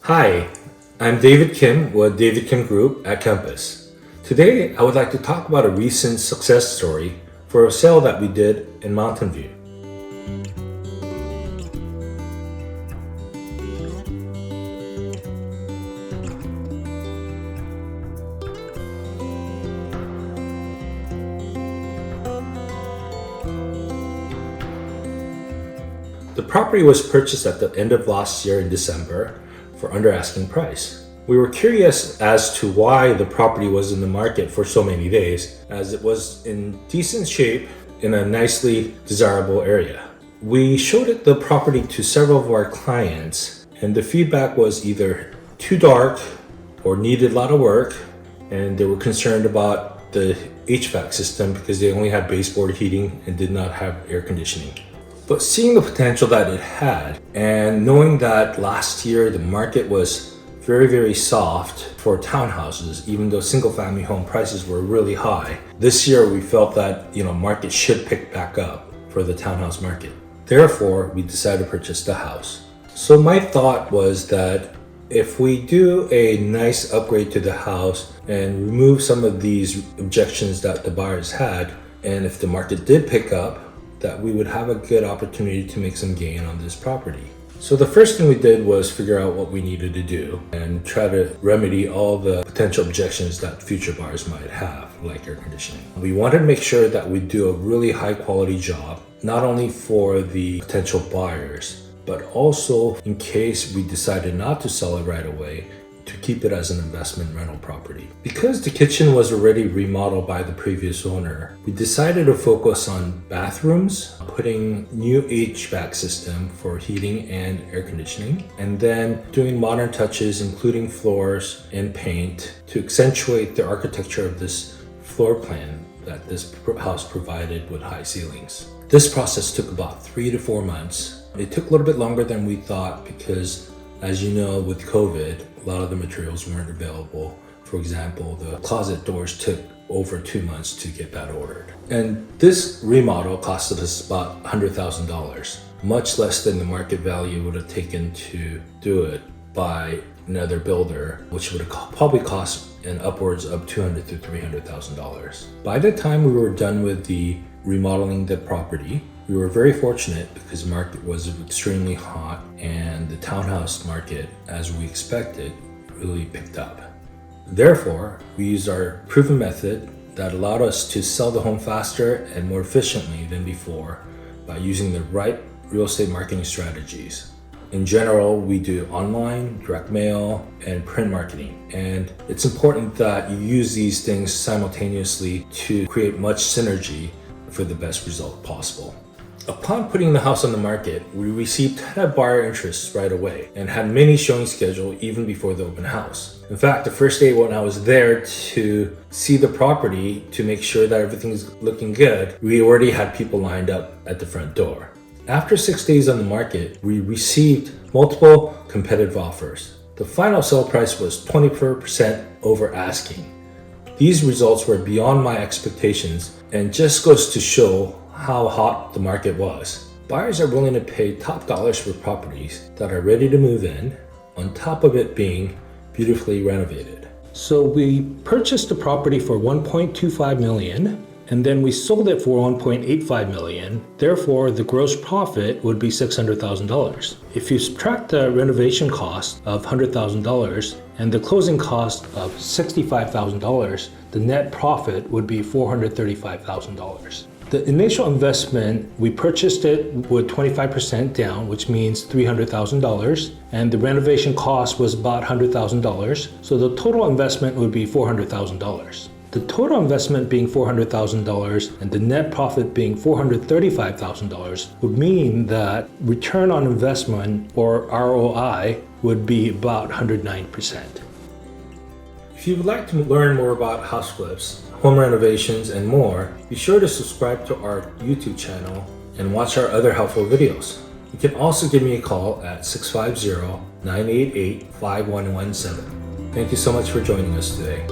Hi, I'm David Kim with David Kim Group at Compass. Today, I would like to talk about a recent success story for a sale that we did in Mountain View. The property was purchased at the end of last year in December for under asking price. We were curious as to why the property was in the market for so many days, as it was in decent shape in a nicely desirable area. We showed the property to several of our clients, and the feedback was either too dark or needed a lot of work, and they were concerned about the HVAC system because they only had baseboard heating and did not have air conditioning. But seeing the potential that it had, and knowing that last year the market was very soft for townhouses, even though single family home prices were really high, this year we felt that market should pick back up for the townhouse market. Therefore, we decided to purchase the house. So my thought was that if we do a nice upgrade to the house and remove some of these objections that the buyers had, and if the market did pick up, that we would have a good opportunity to make some gain on this property. So the first thing we did was figure out what we needed to do and try to remedy all the potential objections that future buyers might have, like air conditioning. We wanted to make sure that we do a really high quality job, not only for the potential buyers, but also in case we decided not to sell it right away, to keep it as an investment rental property. Because the kitchen was already remodeled by the previous owner, we decided to focus on bathrooms, putting new HVAC system for heating and air conditioning, and then doing modern touches including floors and paint to accentuate the architecture of this floor plan that this house provided with high ceilings. This process took about 3 to 4 months. It took a little bit longer than we thought because, as you know, with COVID, a lot of the materials weren't available. For example, the closet doors took over 2 months to get that ordered. And this remodel costed us about $100,000, much less than the market value would have taken to do it by another builder, which would have probably cost upwards of $200,000 to $300,000. By the time we were done with the remodeling the property, we were very fortunate because the market was extremely hot and the townhouse market, as we expected, really picked up. Therefore, we used our proven method that allowed us to sell the home faster and more efficiently than before by using the right real estate marketing strategies. In general, we do online, direct mail, and print marketing. And it's important that you use these things simultaneously to create much synergy for the best result possible. Upon putting the house on the market, we received 10 buyer interests right away and had many showings scheduled even before the open house. In fact, the first day when I was there to see the property to make sure that everything's looking good, we already had people lined up at the front door. After 6 days on the market, we received multiple competitive offers. The final sale price was 24% over asking. These results were beyond my expectations and just goes to show how hot the market was. Buyers are willing to pay top dollars for properties that are ready to move in, on top of it being beautifully renovated. So we purchased the property for $1.25 million, and then we sold it for $1.85 million. Therefore, the gross profit would be $600,000. If you subtract the renovation cost of $100,000 and the closing cost of $65,000, the net profit would be $435,000. The initial investment, we purchased it with 25% down, which means $300,000, and the renovation cost was about $100,000. So the total investment would be $400,000. The total investment being $400,000 and the net profit being $435,000 would mean that return on investment, or ROI, would be about 109%. If you would like to learn more about house flips, home renovations, and more, be sure to subscribe to our YouTube channel and watch our other helpful videos. You can also give me a call at 650-988-5117. Thank you so much for joining us today.